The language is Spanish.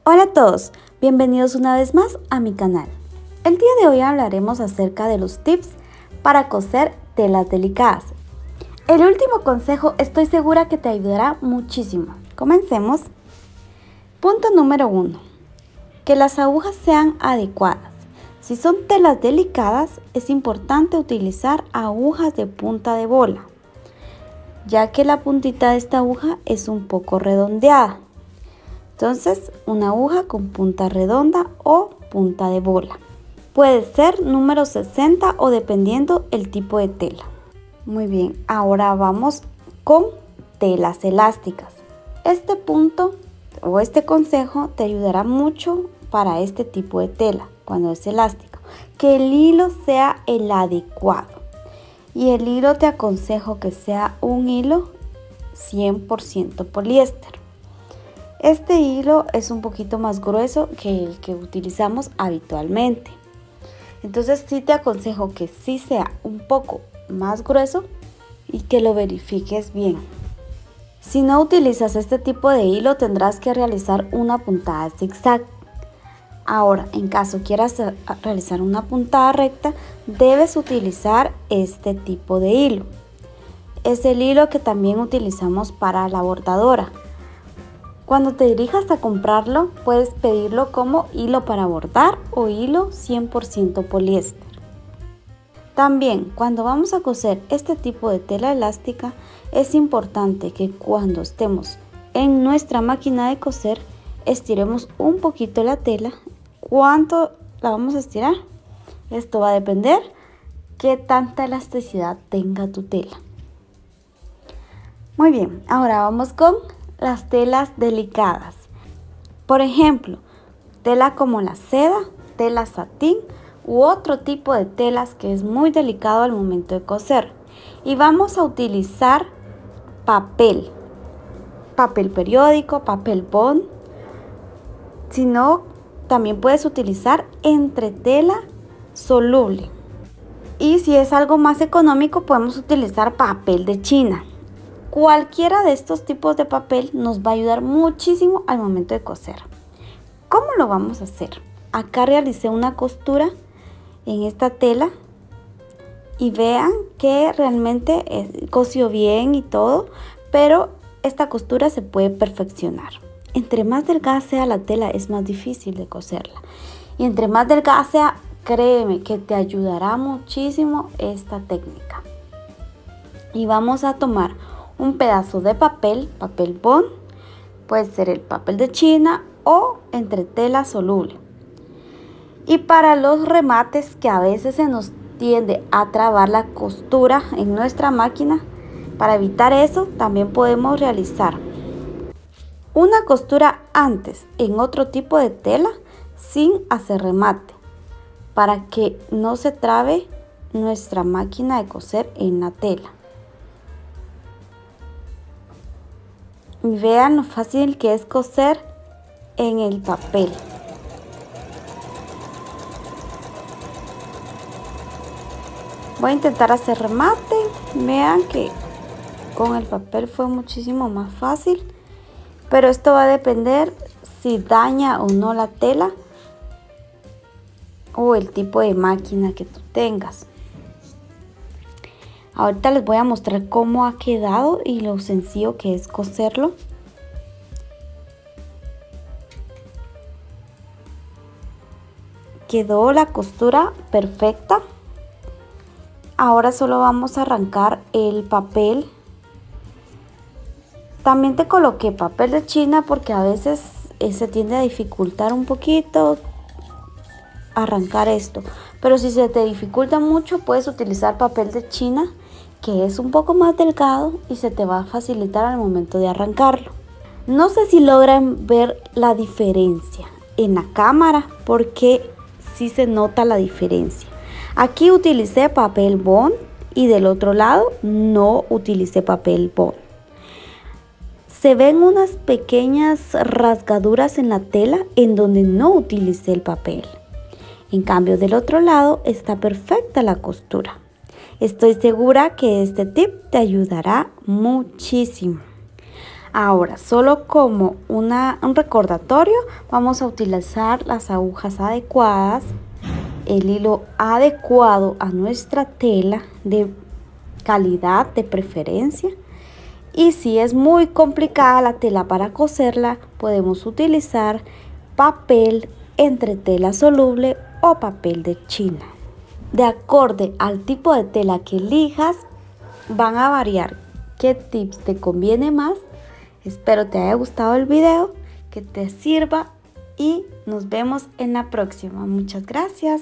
Hola a todos, bienvenidos una vez más a mi canal. El día de hoy hablaremos acerca de los tips para coser telas delicadas. El último consejo estoy segura que te ayudará muchísimo. Comencemos. Punto número 1. Que las agujas sean adecuadas. Si son telas delicadas, es importante utilizar agujas de punta de bola, ya que la puntita de esta aguja es un poco redondeada. Entonces, una aguja con punta redonda o punta de bola. Puede ser número 60 o dependiendo el tipo de tela. Muy bien, ahora vamos con telas elásticas. Este punto o este consejo te ayudará mucho para este tipo de tela cuando es elástico. Que el hilo sea el adecuado. Y el hilo te aconsejo que sea un hilo 100% poliéster. Este hilo es un poquito más grueso que el que utilizamos habitualmente. Entonces sí te aconsejo que sí sea un poco más grueso y que lo verifiques bien. Si no utilizas este tipo de hilo, tendrás que realizar una puntada zigzag. Ahora, en caso quieras realizar una puntada recta, debes utilizar este tipo de hilo. Es el hilo que también utilizamos para la bordadora. Cuando te dirijas a comprarlo, puedes pedirlo como hilo para bordar o hilo 100% poliéster. También, cuando vamos a coser este tipo de tela elástica, es importante que cuando estemos en nuestra máquina de coser, estiremos un poquito la tela. ¿Cuánto la vamos a estirar? Esto va a depender qué tanta elasticidad tenga tu tela. Muy bien, ahora vamos con las telas delicadas. Por ejemplo, tela como la seda, tela satín u otro tipo de telas que es muy delicado al momento de coser. Y vamos a utilizar papel periódico, papel bond. Si no, también puedes utilizar entretela soluble. Y si es algo más económico, podemos utilizar papel de China. Cualquiera de estos tipos de papel nos va a ayudar muchísimo al momento de coser. ¿Cómo lo vamos a hacer? Acá realicé una costura en esta tela y vean que realmente cosió bien y todo, pero esta costura se puede perfeccionar. Entre más delgada sea la tela, es más difícil de coserla. Y entre más delgada sea, créeme que te ayudará muchísimo esta técnica. Y vamos a tomar un pedazo de papel bond, puede ser el papel de China o entretela soluble. Y para los remates que a veces se nos tiende a trabar la costura en nuestra máquina, para evitar eso también podemos realizar una costura antes en otro tipo de tela sin hacer remate, para que no se trabe nuestra máquina de coser en la tela. Y vean lo fácil que es coser en el papel. Voy a intentar hacer remate. Vean que con el papel fue muchísimo más fácil. Pero esto va a depender si daña o no la tela o el tipo de máquina que tú tengas. Ahorita les voy a mostrar cómo ha quedado y lo sencillo que es coserlo. Quedó la costura perfecta. Ahora solo vamos a arrancar el papel. También te coloqué papel de China porque a veces se tiende a dificultar un poquito arrancar esto. Pero si se te dificulta mucho, puedes utilizar papel de China, que es un poco más delgado y se te va a facilitar al momento de arrancarlo. No sé si logran ver la diferencia en la cámara, porque sí se nota la diferencia. Aquí utilicé papel bond y del otro lado no utilicé papel bond. Se ven unas pequeñas rasgaduras en la tela en donde no utilicé el papel. En cambio, del otro lado está perfecta la costura. Estoy segura que este tip te ayudará muchísimo. Ahora, solo como un recordatorio, vamos a utilizar las agujas adecuadas, el hilo adecuado a nuestra tela de calidad de preferencia. Y si es muy complicada la tela para coserla, podemos utilizar papel entre tela soluble o papel de China. De acorde al tipo de tela que elijas, van a variar qué tips te conviene más. Espero te haya gustado el video, que te sirva y nos vemos en la próxima. Muchas gracias.